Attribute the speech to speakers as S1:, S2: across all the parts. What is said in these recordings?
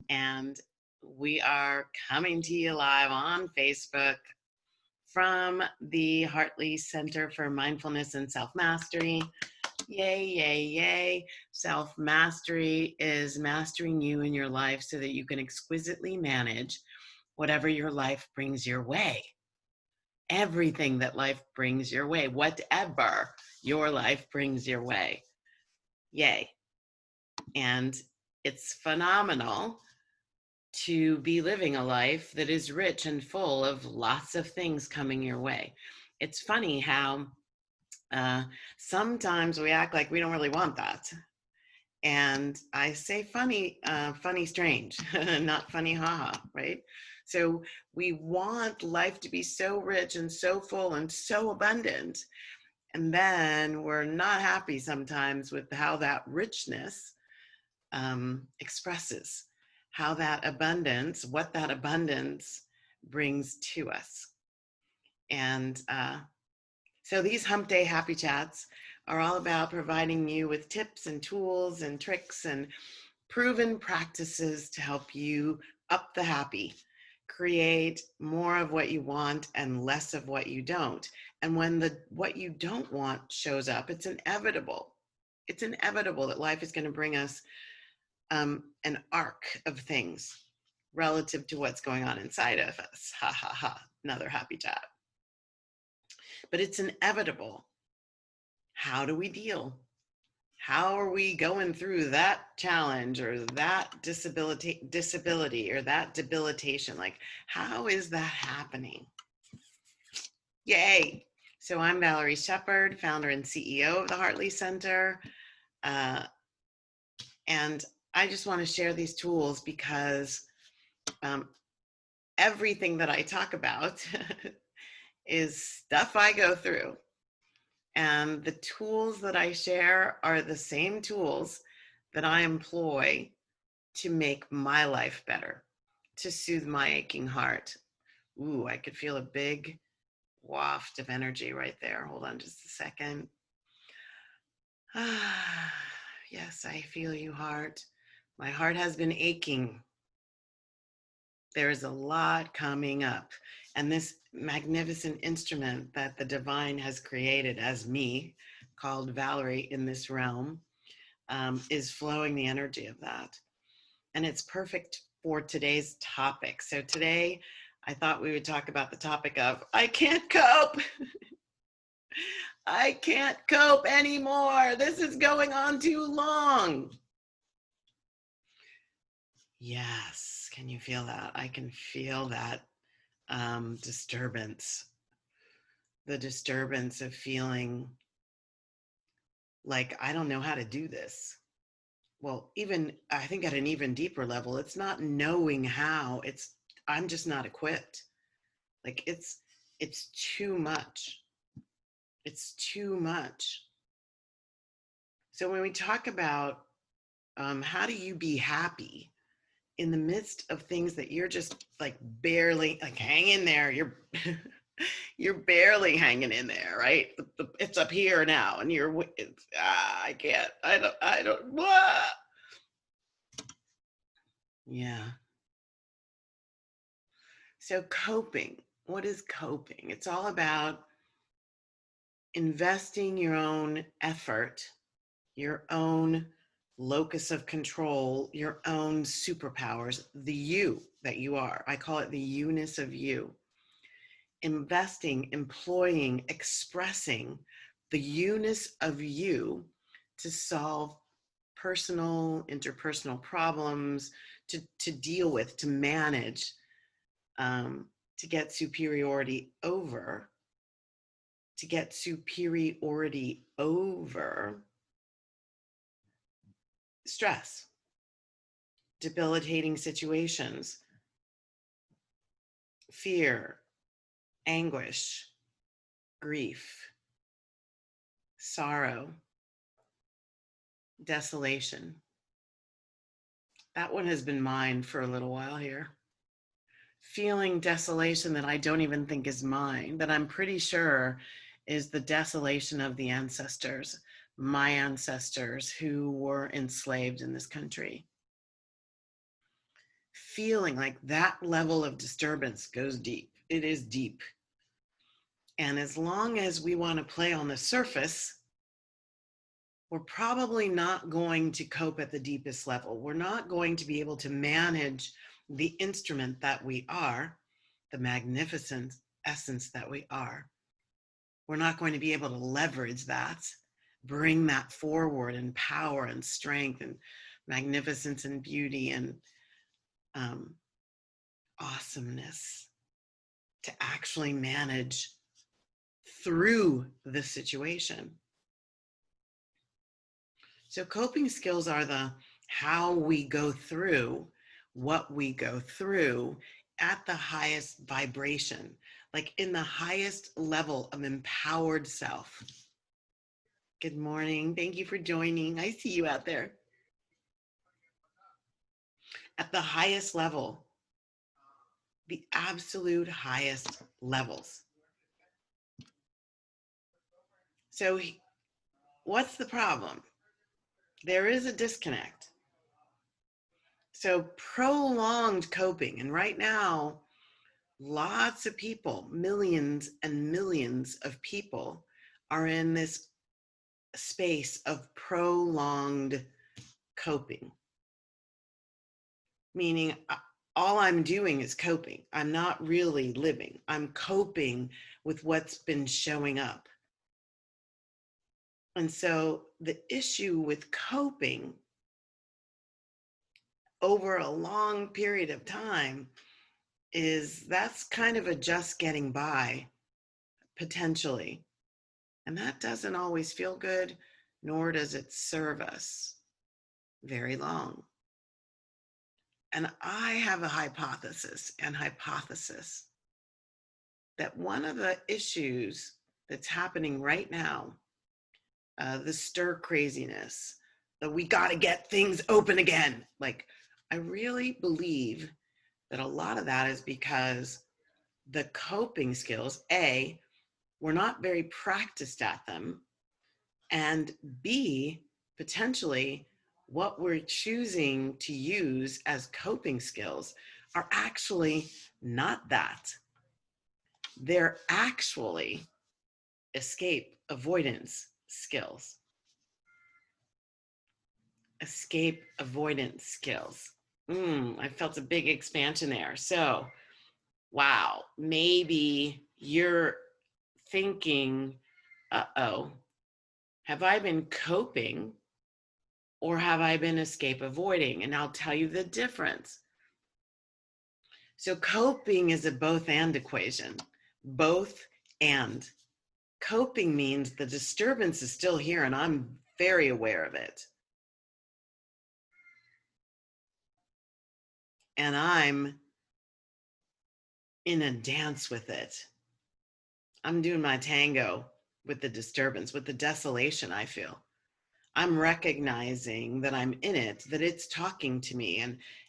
S1: and we are coming to you live on Facebook from the Hartley Center for Mindfulness and Self-Mastery. Yay, yay, yay. Self-mastery is mastering you in your life so that you can exquisitely manage whatever your life brings your way. Everything that life brings your way, whatever your life brings your way. Yay. And it's phenomenal to be living a life that is rich and full of lots of things coming your way. It's funny how sometimes we act like we don't really want that. And I say funny, funny, strange, not funny, haha, right? So we want life to be so rich and so full and so abundant. And then we're not happy sometimes with how that richness expresses, how that abundance, what that abundance brings to us. And so these Hump Day Happy Chats are all about providing you with tips and tools and tricks and proven practices to help you up the happy, create more of what you want and less of what you don't. And when what you don't want shows up, it's inevitable. It's inevitable that life is going to bring us an arc of things relative to what's going on inside of us. Ha ha ha, another happy chat. But it's inevitable. How do we deal? How are we going through that challenge or that disability or that debilitation? Like, how is that happening? Yay. So I'm Valerie Shepard, founder and CEO of the Hartley Center. And I just want to share these tools because everything that I talk about is stuff I go through. And the tools that I share are the same tools that I employ to make my life better, to soothe my aching heart. Ooh, I could feel a big waft of energy right there. Hold on just a second. Ah, yes, I feel you, heart. My heart has been aching. There is a lot coming up. And this magnificent instrument that the divine has created as me, called Valerie in this realm, is flowing the energy of that. And it's perfect for today's topic. So today, I thought we would talk about the topic of, I can't cope. I can't cope anymore. This is going on too long. Yes, can you feel that? I can feel that disturbance. The disturbance of feeling like I don't know how to do this. Well, even I think at an even deeper level, it's not knowing how, it's I'm just not equipped. Like it's too much. It's too much. So when we talk about how do you be happy in the midst of things that you're just like barely like hang in there, you're barely hanging in there, right? It's up here now, and I can't. I don't. Blah. Yeah. So coping. What is coping? It's all about investing your own effort, your own locus of control, your own superpowers, the you that you are. I call it the you-ness of you. Investing, employing, expressing the you-ness of you to solve personal, interpersonal problems, to deal with, to manage, to get superiority over, stress, debilitating situations, fear, anguish, grief, sorrow, desolation. That one has been mine for a little while here. Feeling desolation that I don't even think is mine, that I'm pretty sure is the desolation of the ancestors, my ancestors who were enslaved in this country. feeling like that level of disturbance goes deep. It is deep. And as long as we want to play on the surface, we're probably not going to cope at the deepest level. We're not going to be able to manage the instrument that we are, the magnificent essence that we are. We're not going to be able to leverage that, bring that forward in power and strength and magnificence and beauty and awesomeness to actually manage through the situation. So coping skills are the how we go through what we go through at the highest vibration, like in the highest level of empowered self. Good morning. Thank you for joining. I see you out there. At the highest level, the absolute highest levels. So what's the problem? There is a disconnect. So prolonged coping, and right now, lots of people, millions and millions of people are in this space of prolonged coping. Meaning all I'm doing is coping. I'm not really living. I'm coping with what's been showing up. And so the issue with coping over a long period of time is that's kind of a just getting by, potentially. And that doesn't always feel good, nor does it serve us very long. And I have a hypothesis that one of the issues that's happening right now, the stir craziness, that we got to get things open again. Like, I really believe that a lot of that is because the coping skills, A, we're not very practiced at them, and B, potentially what we're choosing to use as coping skills are actually not that. They're actually escape avoidance skills. Escape avoidance skills. I felt a big expansion there. So, wow, maybe you're thinking, uh-oh, have I been coping or have I been escape avoiding? And I'll tell you the difference. So coping is a both and equation, both and. Coping means the disturbance is still here and I'm very aware of it. And I'm in a dance with it. I'm doing my tango with the disturbance, with the desolation I feel. I'm recognizing that I'm in it, that it's talking to me,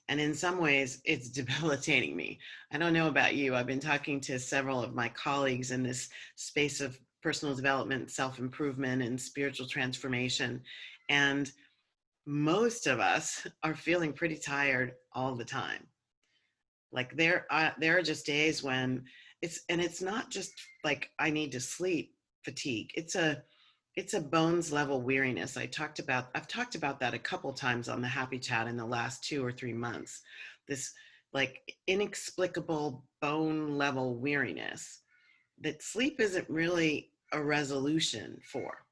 S1: and in some ways it's debilitating me. I don't know about you. I've been talking to several of my colleagues in this space of personal development, self-improvement, and spiritual transformation. And most of us are feeling pretty tired all the time. Like there are just days when it's not just like I need to sleep fatigue. It's a bones level weariness. I've talked about that a couple times on the Happy Chat in the last 2 or 3 months. This like inexplicable bone level weariness that sleep isn't really a resolution for.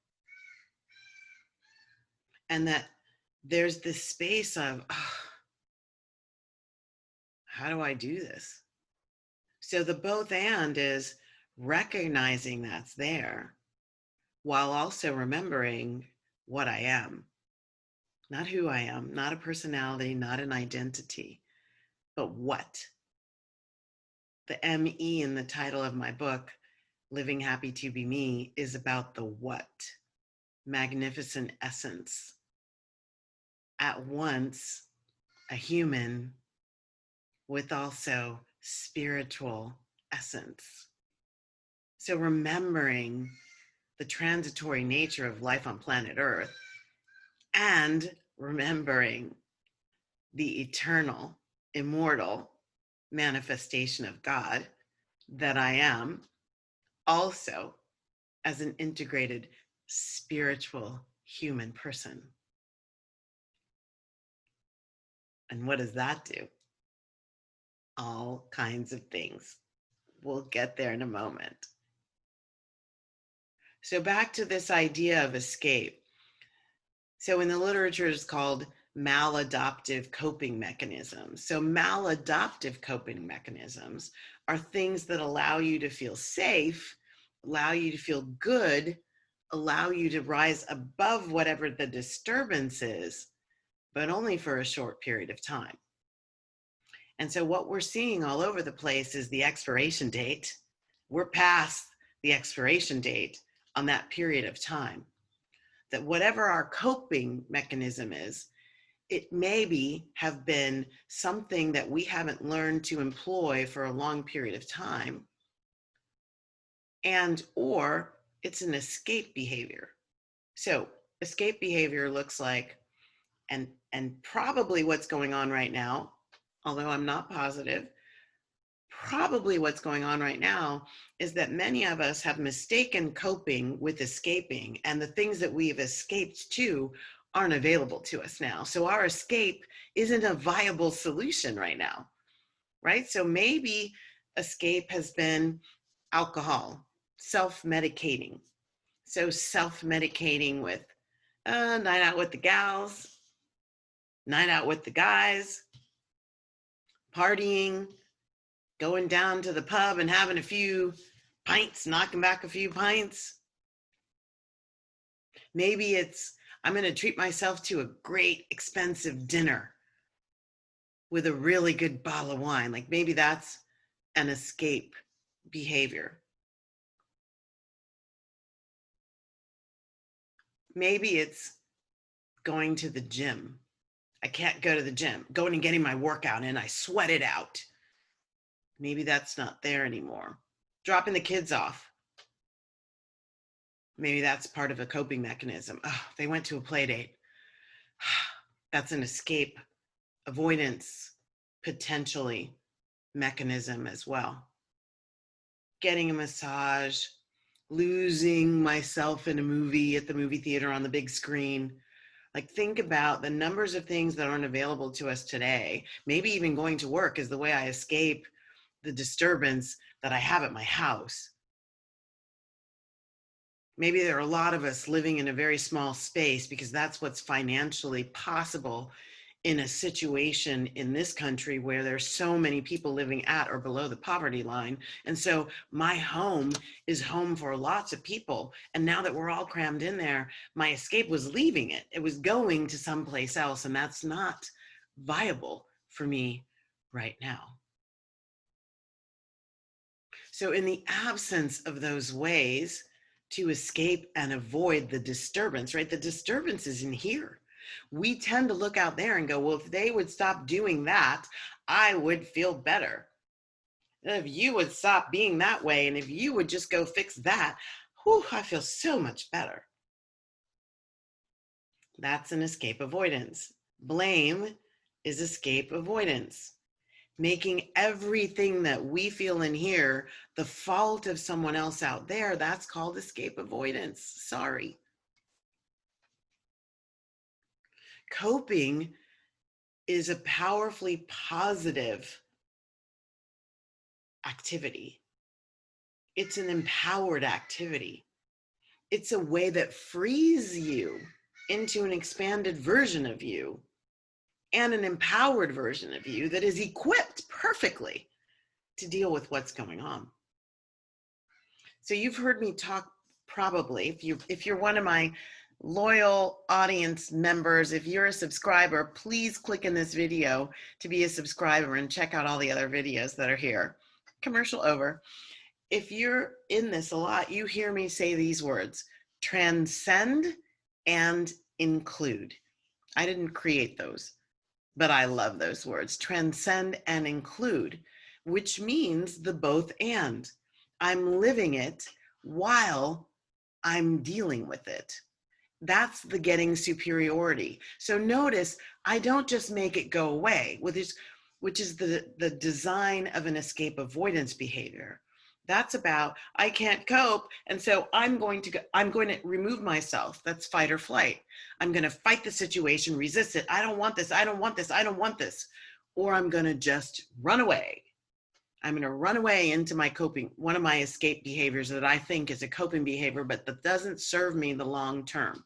S1: And that there's this space of, how do I do this? So the both and is recognizing that's there while also remembering what I am. Not who I am, not a personality, not an identity, but what. The ME in the title of my book, Living Happy to Be Me, is about the what. Magnificent essence. At once a human with also spiritual essence. So remembering the transitory nature of life on planet Earth and remembering the eternal immortal manifestation of God that I am, also as an integrated spiritual human person. And what does that do? All kinds of things. We'll get there in a moment. So back to this idea of escape. So in the literature, it's called maladaptive coping mechanisms. So maladaptive coping mechanisms are things that allow you to feel safe, allow you to feel good, allow you to rise above whatever the disturbance is, but only for a short period of time. And so what we're seeing all over the place is the expiration date. We're past the expiration date on that period of time. That whatever our coping mechanism is, it maybe have been something that we haven't learned to employ for a long period of time, and or it's an escape behavior. So escape behavior looks like, and probably what's going on right now, although I'm not positive, probably what's going on right now is that many of us have mistaken coping with escaping, and the things that we've escaped to aren't available to us now. So our escape isn't a viable solution right now, right? So maybe escape has been alcohol, self-medicating. So self-medicating with night out with the gals, night out with the guys, partying, going down to the pub and having a few pints, knocking back a few pints. Maybe it's, I'm going to treat myself to a great expensive dinner with a really good bottle of wine. Like maybe that's an escape behavior. Maybe it's going to the gym. I can't go to the gym. Going and getting my workout in, I sweat it out. Maybe that's not there anymore. Dropping the kids off. Maybe that's part of a coping mechanism. Oh, they went to a play date. That's an escape, avoidance, potentially mechanism as well. Getting a massage, losing myself in a movie at the movie theater on the big screen. Like think about the numbers of things that aren't available to us today. Maybe even going to work is the way I escape the disturbance that I have at my house. Maybe there are a lot of us living in a very small space because that's what's financially possible in a situation in this country where there's so many people living at or below the poverty line. And so my home is home for lots of people. And now that we're all crammed in there, my escape was leaving it. It was going to someplace else. And that's not viable for me right now. So in the absence of those ways to escape and avoid the disturbance, right? The disturbance is in here. We tend to look out there and go, well, if they would stop doing that, I would feel better. And if you would stop being that way, and if you would just go fix that, whew, I feel so much better. That's an escape avoidance. Blame is escape avoidance. Making everything that we feel in here the fault of someone else out there, that's called escape avoidance. Sorry. Coping is a powerfully positive activity. It's an empowered activity. It's a way that frees you into an expanded version of you and an empowered version of you that is equipped perfectly to deal with what's going on. So you've heard me talk probably, if you're one of my loyal audience members, if you're a subscriber, please click in this video to be a subscriber and check out all the other videos that are here. Commercial over. If you're in this a lot, you hear me say these words: transcend and include. I didn't create those, but I love those words, transcend and include, which means the both and. I'm living it while I'm dealing with it. That's the getting superiority. So notice, I don't just make it go away, which is the design of an escape avoidance behavior. That's about, I can't cope, and so I'm going to remove myself. That's fight or flight. I'm going to fight the situation, resist it. I don't want this. I don't want this. I don't want this. Or I'm going to just run away. I'm going to run away into my coping, one of my escape behaviors that I think is a coping behavior, but that doesn't serve me the long term.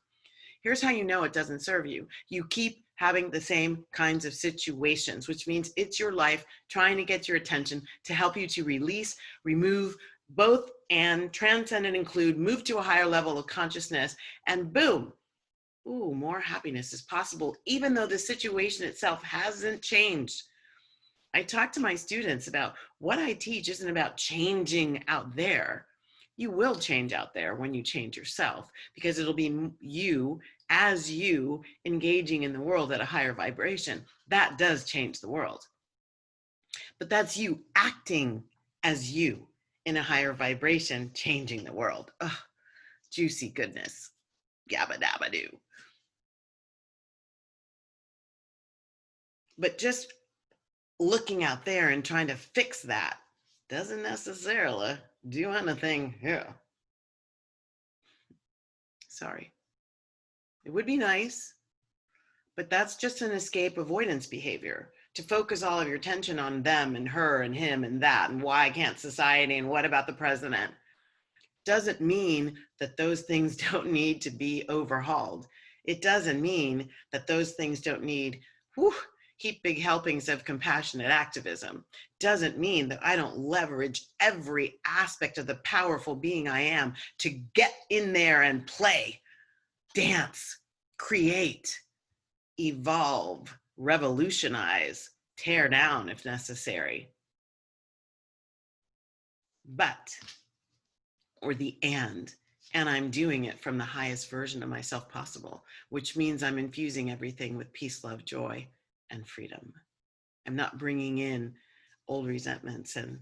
S1: Here's how you know it doesn't serve you. You keep having the same kinds of situations, which means it's your life trying to get your attention to help you to release, remove both, and transcend and include, move to a higher level of consciousness, and boom, ooh, more happiness is possible, even though the situation itself hasn't changed. I talk to my students about what I teach isn't about changing out there. You will change out there when you change yourself, because it'll be you as you engaging in the world at a higher vibration. That does change the world. But that's you acting as you in a higher vibration, changing the world. Ugh, juicy goodness. Gabba dabba doo. But just looking out there and trying to fix that doesn't necessarily do anything here. Sorry. It would be nice, but that's just an escape avoidance behavior, to focus all of your attention on them and her and him and that and why can't society and what about the president. Doesn't mean that those things don't need to be overhauled. It doesn't mean that those things don't need heap big helpings of compassionate activism. Doesn't mean that I don't leverage every aspect of the powerful being I am to get in there and play, dance, create, evolve, revolutionize, tear down if necessary. But, or the and I'm doing it from the highest version of myself possible, which means I'm infusing everything with peace, love, joy, and freedom. I'm not bringing in old resentments and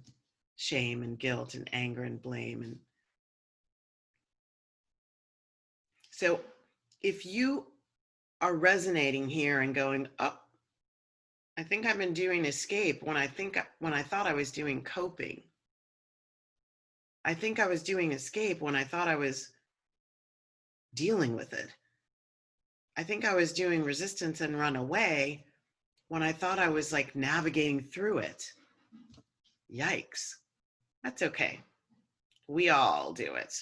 S1: shame and guilt and anger and blame. And so if you are resonating here and going, oh, I think I've been doing escape when I thought I was doing coping. I think I was doing escape when I thought I was dealing with it. I think I was doing resistance and run away when I thought I was like navigating through it. Yikes. That's okay. We all do it.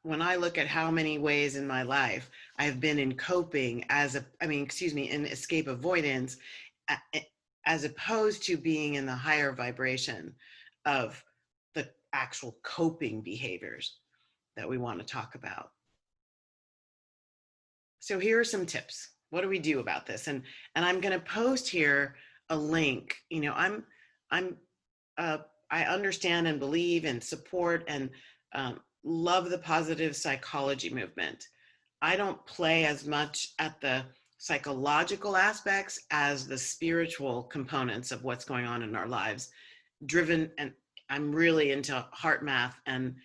S1: When I look at how many ways in my life I've been in coping in escape avoidance, as opposed to being in the higher vibration of the actual coping behaviors that we want to talk about. So here are some tips. What do we do about this? And I'm going to post here a link. You know, I understand and believe and support and love the positive psychology movement. I don't play as much at the psychological aspects as the spiritual components of what's going on in our lives. And I'm really into heart math and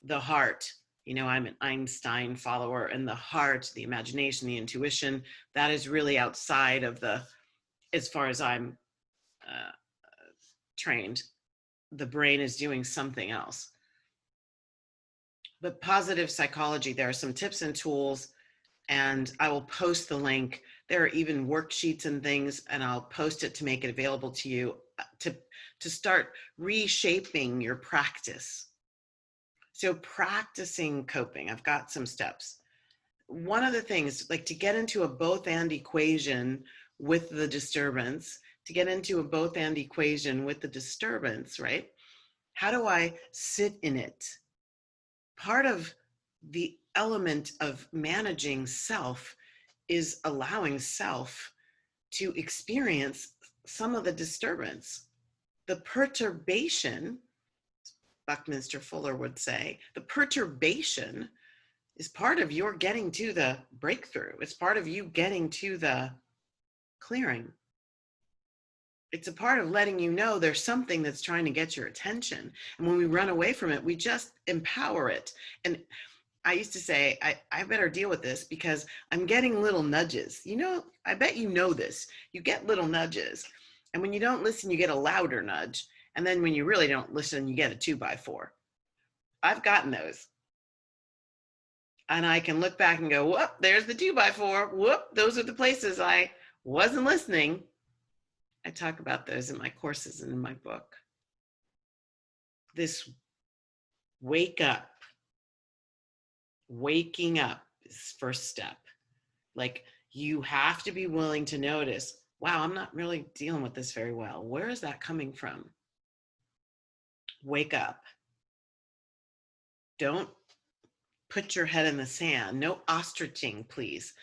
S1: the heart. You know, I'm an Einstein follower, and the heart, the imagination, the intuition, that is really outside of as far as I'm trained, the brain is doing something else. But positive psychology, there are some tips and tools, and I will post the link. There are even worksheets and things, and I'll post it to make it available to you to start reshaping your practice. So practicing coping, I've got some steps. One of the things, like to get into a both and equation with the disturbance, right? How do I sit in it? Part of the element of managing self is allowing self to experience some of the disturbance. The perturbation, Buckminster Fuller would say, the perturbation is part of your getting to the breakthrough. It's part of you getting to the clearing. It's a part of letting you know there's something that's trying to get your attention. And when we run away from it, we just empower it. And I used to say, I better deal with this because I'm getting little nudges. You know, I bet you know this. You get little nudges. And when you don't listen, you get a louder nudge. And then when you really don't listen, you get a 2x4. I've gotten those. And I can look back and go, whoop, there's the 2x4. Whoop, those are the places I wasn't listening. I talk about those in my courses and in my book. This waking up is first step. Like, you have to be willing to notice, wow, I'm not really dealing with this very well. Where is that coming from? Wake up. Don't put your head in the sand. No ostriching, please.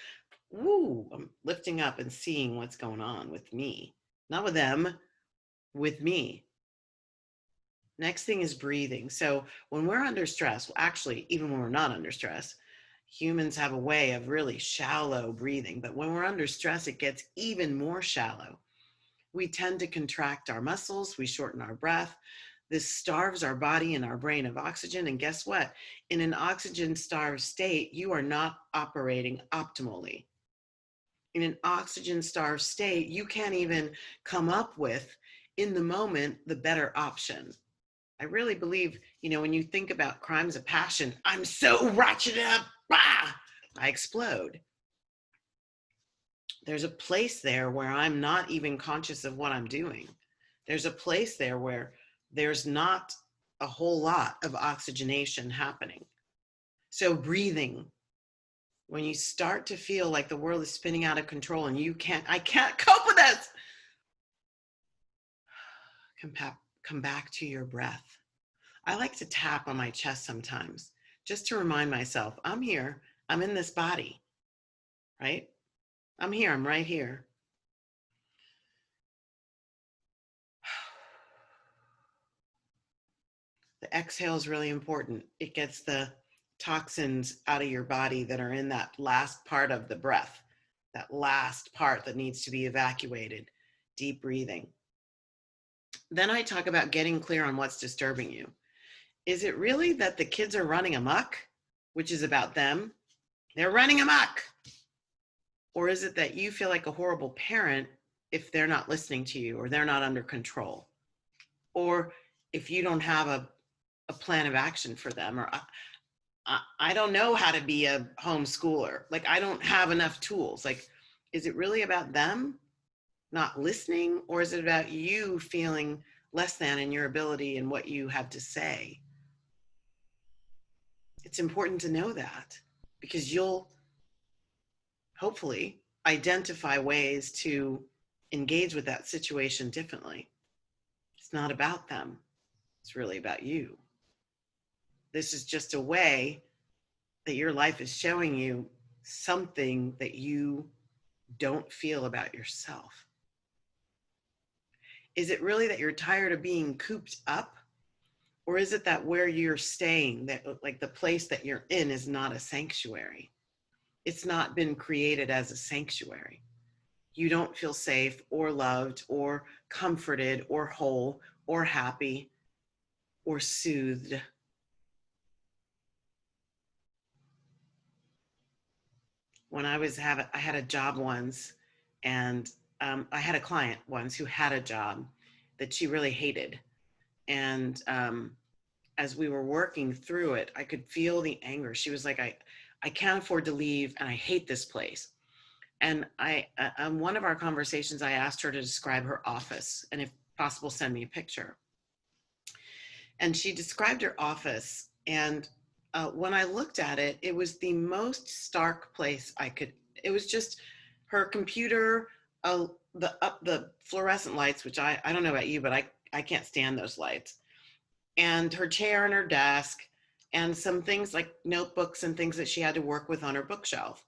S1: Woo, I'm lifting up and seeing what's going on with me. Not with them, with me. Next thing is breathing. So when we're under stress, well, actually, even when we're not under stress, humans have a way of really shallow breathing. But when we're under stress, it gets even more shallow. We tend to contract our muscles. We shorten our breath. This starves our body and our brain of oxygen. And guess what? In an oxygen-starved state, you are not operating optimally. In an oxygen-starved state, you can't even come up with, in the moment, the better option. I really believe, when you think about crimes of passion, I'm so ratcheted up, bah, I explode. There's a place there where I'm not even conscious of what I'm doing. There's a place there where there's not a whole lot of oxygenation happening. So breathing, when you start to feel like the world is spinning out of control and I can't cope with this, come back to your breath. I like to tap on my chest sometimes just to remind myself, I'm here, I'm in this body, right? I'm here, I'm right here. The exhale is really important. It gets the toxins out of your body that are in that last part of the breath, that last part that needs to be evacuated. Deep breathing. Then I talk about getting clear on what's disturbing you. Is it really that the kids are running amok, which is about them? They're running amok. Or is it that you feel like a horrible parent if they're not listening to you or they're not under control? Or if you don't have a plan of action for them, or I don't know how to be a homeschooler. Like, I don't have enough tools. Like, is it really about them not listening, or is it about you feeling less than in your ability and what you have to say? It's important to know that, because you'll hopefully identify ways to engage with that situation differently. It's not about them. It's really about you. This is just a way that your life is showing you something that you don't feel about yourself. Is it really that you're tired of being cooped up? Or is it that where you're staying, that like the place that you're in is not a sanctuary? It's not been created as a sanctuary. You don't feel safe or loved or comforted or whole or happy or soothed. When I had a job once, and I had a client once who had a job that she really hated. And as we were working through it, I could feel the anger. She was like, I can't afford to leave, and I hate this place. And on one of our conversations, I asked her to describe her office, and if possible, send me a picture. And she described her office, and when I looked at it, it was the most stark place it was just her computer, the fluorescent lights, which I don't know about you, but I can't stand those lights. And her chair and her desk, and some things like notebooks and things that she had to work with on her bookshelf.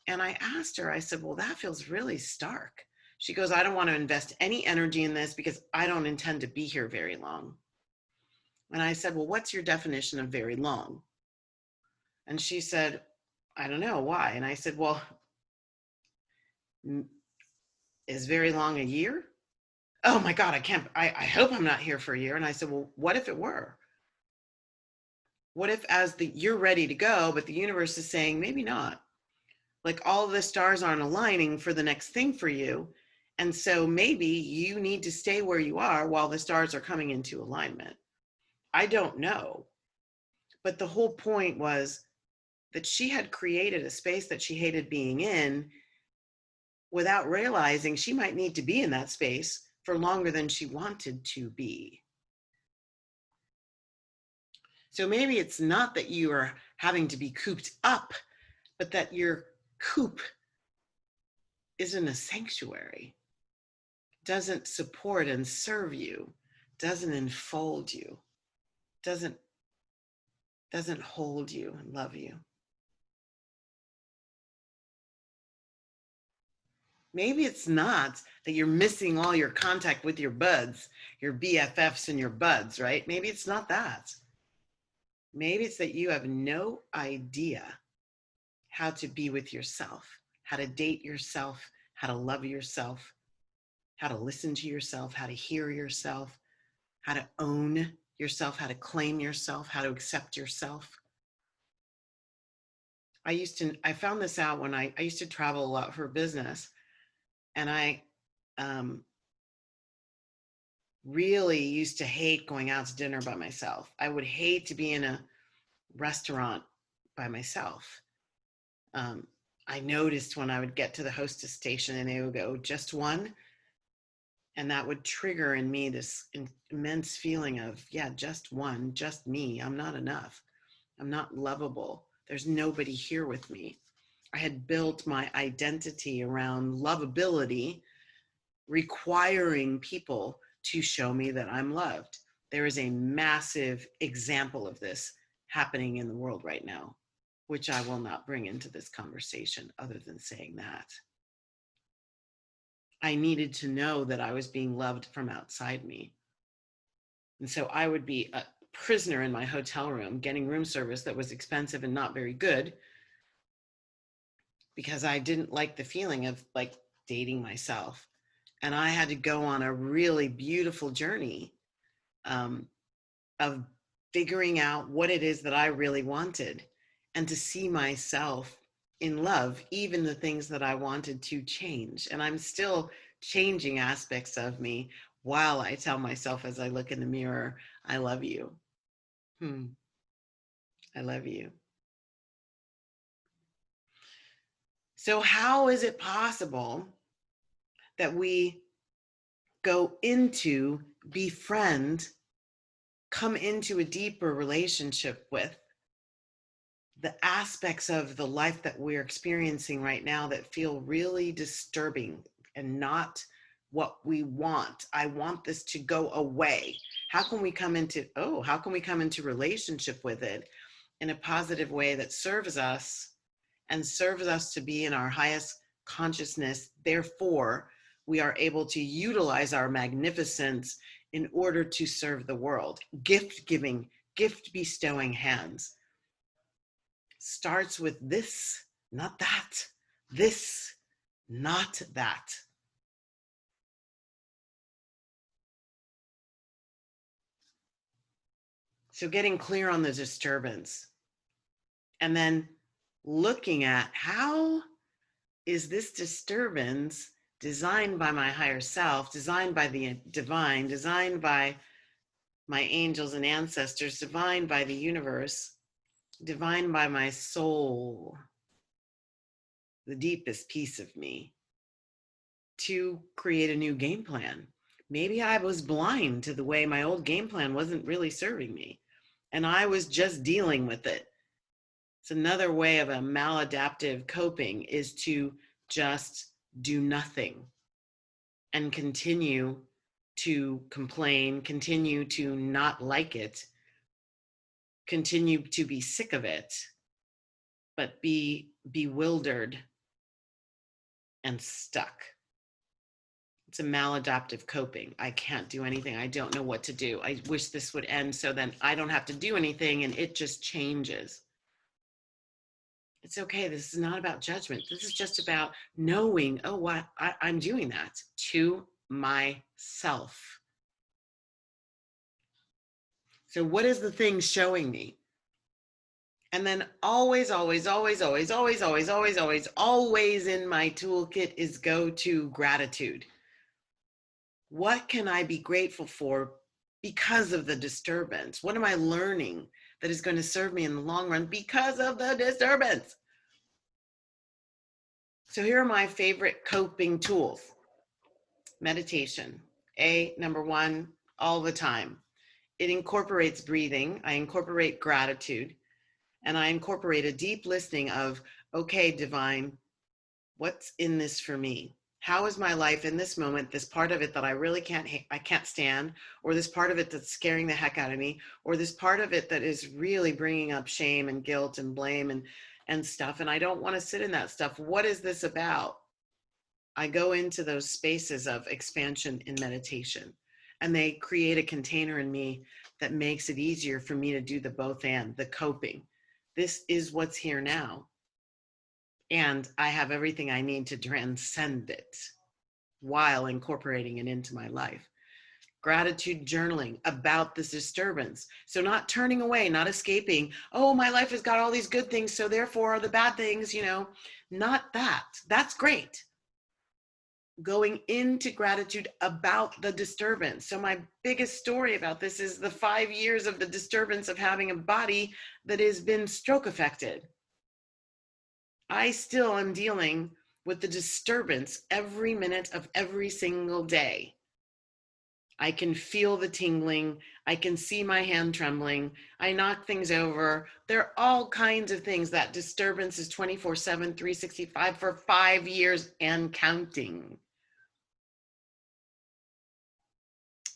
S1: And I asked her, I said, well, that feels really stark. She goes, I don't want to invest any energy in this because I don't intend to be here very long. And I said, well, what's your definition of very long? And she said, I don't know, why? And I said, well, is very long a year? Oh my God, I hope I'm not here for a year. And I said, well, what if it were? What if you're ready to go, but the universe is saying, maybe not. Like, all of the stars aren't aligning for the next thing for you. And so maybe you need to stay where you are while the stars are coming into alignment. I don't know. But the whole point was that she had created a space that she hated being in without realizing she might need to be in that space for longer than she wanted to be. So maybe it's not that you are having to be cooped up, but that your coop isn't a sanctuary, doesn't support and serve you, doesn't enfold you, doesn't hold you and love you. Maybe it's not that you're missing all your contact with your buds, your BFFs and your buds, right? Maybe it's not that. Maybe it's that you have no idea how to be with yourself, how to date yourself, how to love yourself, how to listen to yourself, how to hear yourself, how to own yourself, how to claim yourself, how to accept yourself. I found this out when I used to travel a lot for business, and I really used to hate going out to dinner by myself. I would hate to be in a restaurant by myself. I noticed when I would get to the hostess station and they would go, just one. And that would trigger in me this immense feeling of, yeah, just one, just me. I'm not enough. I'm not lovable. There's nobody here with me. I had built my identity around lovability, requiring people to show me that I'm loved. There is a massive example of this happening in the world right now, which I will not bring into this conversation other than saying that. I needed to know that I was being loved from outside me. And so I would be a prisoner in my hotel room getting room service that was expensive and not very good because I didn't like the feeling of like dating myself. And I had to go on a really beautiful journey of figuring out what it is that I really wanted and to see myself in love, even the things that I wanted to change. And I'm still changing aspects of me while I tell myself as I look in the mirror, I love you. I love you. So how is it possible that we go into, befriend, come into a deeper relationship with the aspects of the life that we're experiencing right now that feel really disturbing and not what we want? I want this to go away. How can we come into relationship with it in a positive way that serves us and serves us to be in our highest consciousness? Therefore, we are able to utilize our magnificence in order to serve the world. Gift giving, gift bestowing hands starts with this, not that. This, not that. So getting clear on the disturbance and then looking at how is this disturbance designed by my higher self, designed by the divine, designed by my angels and ancestors, designed by the universe, divined by my soul, the deepest piece of me, to create a new game plan. Maybe I was blind to the way my old game plan wasn't really serving me, and I was just dealing with it. It's another way of a maladaptive coping is to just do nothing and continue to complain, continue to not like it, continue to be sick of it, but be bewildered and stuck. It's a maladaptive coping. I can't do anything. I don't know what to do. I wish this would end so then I don't have to do anything and it just changes. It's okay. This is not about judgment. This is just about knowing, oh, what I'm doing that to myself. So what is the thing showing me? And then always, always, always, always, always, always, always, always, always in my toolkit is go to gratitude. What can I be grateful for because of the disturbance? What am I learning that is going to serve me in the long run because of the disturbance? So here are my favorite coping tools. Meditation. Number one, all the time. It incorporates breathing. I incorporate gratitude, and I incorporate a deep listening of, okay, divine, what's in this for me? How is my life in this moment, this part of it that I really can't stand, or this part of it that's scaring the heck out of me, or this part of it that is really bringing up shame and guilt and blame and stuff, and I don't want to sit in that stuff. What is this about? I go into those spaces of expansion in meditation, and they create a container in me that makes it easier for me to do the both and, the coping. This is what's here now, and I have everything I need to transcend it while incorporating it into my life. Gratitude journaling about this disturbance. So not turning away, not escaping. Oh, my life has got all these good things, so therefore are the bad things, not that. That's great. Going into gratitude about the disturbance. So my biggest story about this is the 5 years of the disturbance of having a body that has been stroke affected. I still am dealing with the disturbance every minute of every single day. I can feel the tingling. I can see my hand trembling. I knock things over. There are all kinds of things. That disturbance is 24/7, 365 for 5 years and counting.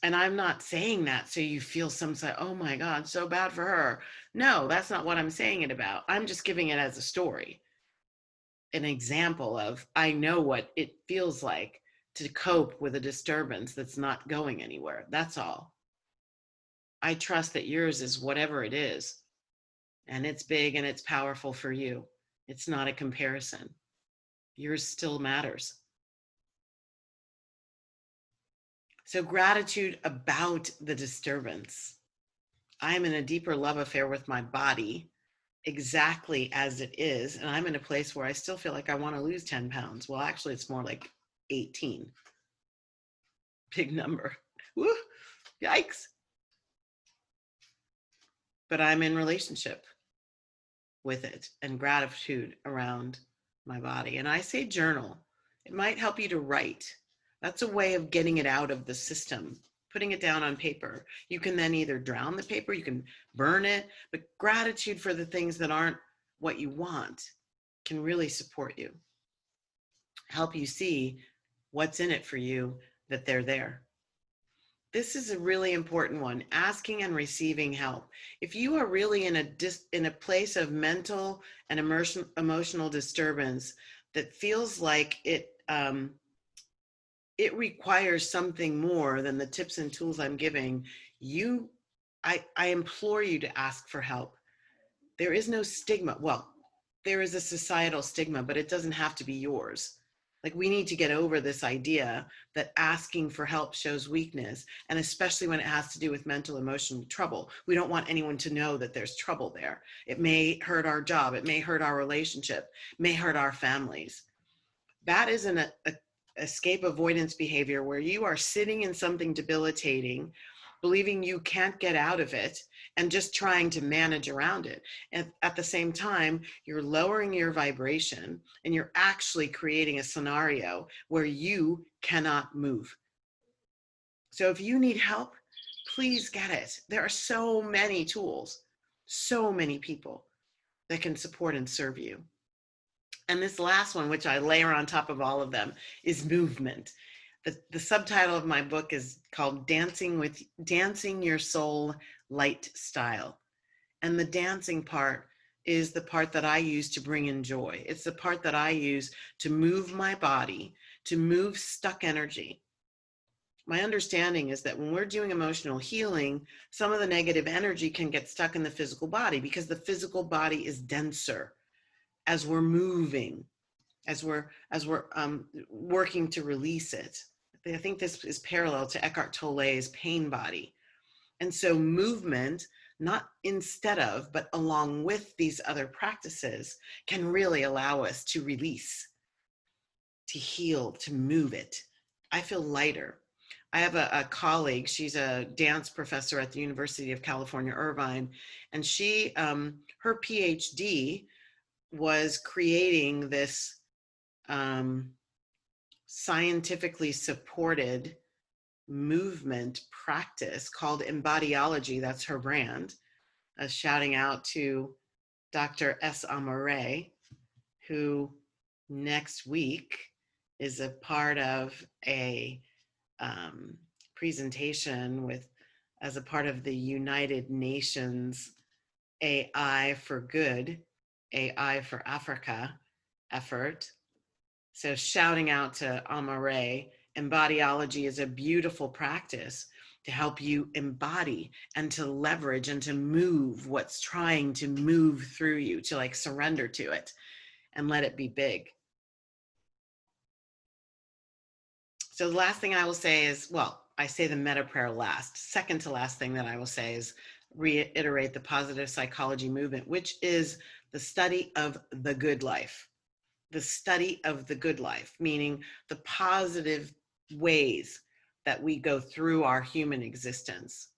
S1: And I'm not saying that so you feel some say, oh my God, so bad for her. No, that's not what I'm saying it about. I'm just giving it as a story, an example of, I know what it feels like to cope with a disturbance that's not going anywhere. That's all. I trust that yours is whatever it is, and it's big and it's powerful for you. It's not a comparison. Yours still matters. So gratitude about the disturbance. I'm in a deeper love affair with my body exactly as it is. And I'm in a place where I still feel like I want to lose 10 pounds. Well, actually, it's more like 18. Big number. Woo, yikes. But I'm in relationship with it and gratitude around my body. And I say journal. It might help you to write. That's a way of getting it out of the system, putting it down on paper. You can then either drown the paper, you can burn it, but gratitude for the things that aren't what you want can really support you, help you see what's in it for you, that they're there. This is a really important one, asking and receiving help. If you are really in a place of mental and emotional disturbance that feels like it requires something more than the tips and tools I'm giving, I implore you to ask for help. There is no stigma. Well, there is a societal stigma, but it doesn't have to be yours. Like, we need to get over this idea that asking for help shows weakness, and especially when it has to do with mental, emotional trouble. We don't want anyone to know that there's trouble there. It may hurt our job. It may hurt our relationship, may hurt our families. That is an escape avoidance behavior where you are sitting in something debilitating, believing you can't get out of it, and just trying to manage around it. And at the same time, you're lowering your vibration and you're actually creating a scenario where you cannot move. So if you need help, please get it. There are so many tools, so many people that can support and serve you. And this last one, which I layer on top of all of them, is movement. The subtitle of my book is called Dancing Your Soul Light Style. And the dancing part is the part that I use to bring in joy. It's the part that I use to move my body, to move stuck energy. My understanding is that when we're doing emotional healing, some of the negative energy can get stuck in the physical body because the physical body is denser as we're moving, as we're working to release it. I think this is parallel to Eckhart Tolle's pain body. And so movement, not instead of, but along with these other practices, can really allow us to release, to heal, to move it. I feel lighter. I have a colleague. She's a dance professor at the University of California, Irvine, and she, her PhD was creating this scientifically supported movement practice called Embodiology. That's her brand. Shouting out to Dr. S. Amare, who next week is a part of a presentation with, as a part of the United Nations AI for Good, AI for Africa effort. So shouting out to Amare, Embodiology is a beautiful practice to help you embody and to leverage and to move what's trying to move through you, to like surrender to it and let it be big. So the last thing I will say is, well, I say the meta prayer last. Second to last thing that I will say is reiterate the positive psychology movement, which is the study of the good life. The study of the good life, meaning the positive ways that we go through our human existence.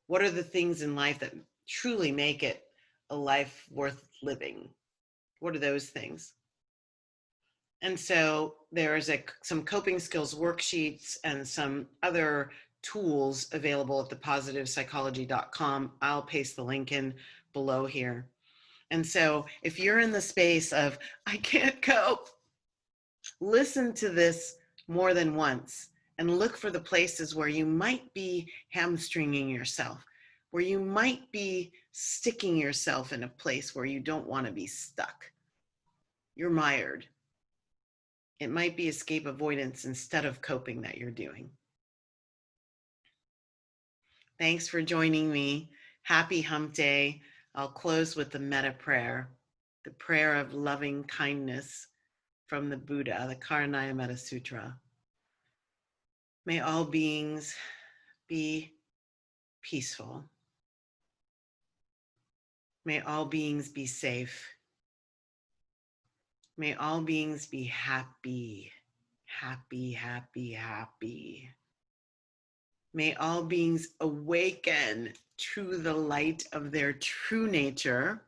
S1: What are the things in life that truly make it a life worth living? What are those things? And so there's some coping skills worksheets and some other tools available at thepositivepsychology.com. I'll paste the link in below here. And so if you're in the space of, I can't cope, listen to this more than once and look for the places where you might be hamstringing yourself, where you might be sticking yourself in a place where you don't want to be stuck. You're mired. It might be escape avoidance instead of coping that you're doing. Thanks for joining me. Happy Hump Day. I'll close with the metta prayer, the prayer of loving kindness from the Buddha, the Karanaya Metta Sutra. May all beings be peaceful. May all beings be safe. May all beings be happy, happy, happy, happy. May all beings awaken to the light of their true nature.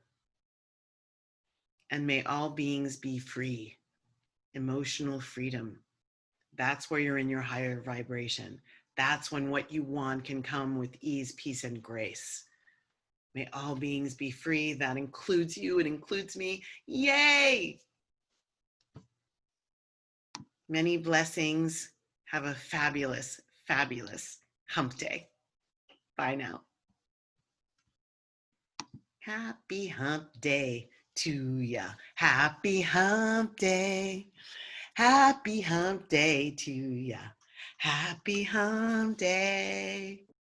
S1: And may all beings be free, emotional freedom. That's where you're in your higher vibration. That's when what you want can come with ease, peace, and grace. May all beings be free. That includes you. It includes me. Yay! Many blessings. Have a fabulous, fabulous hump day. Bye now. Happy hump day to ya. Happy hump day. Happy hump day to ya. Happy hump day.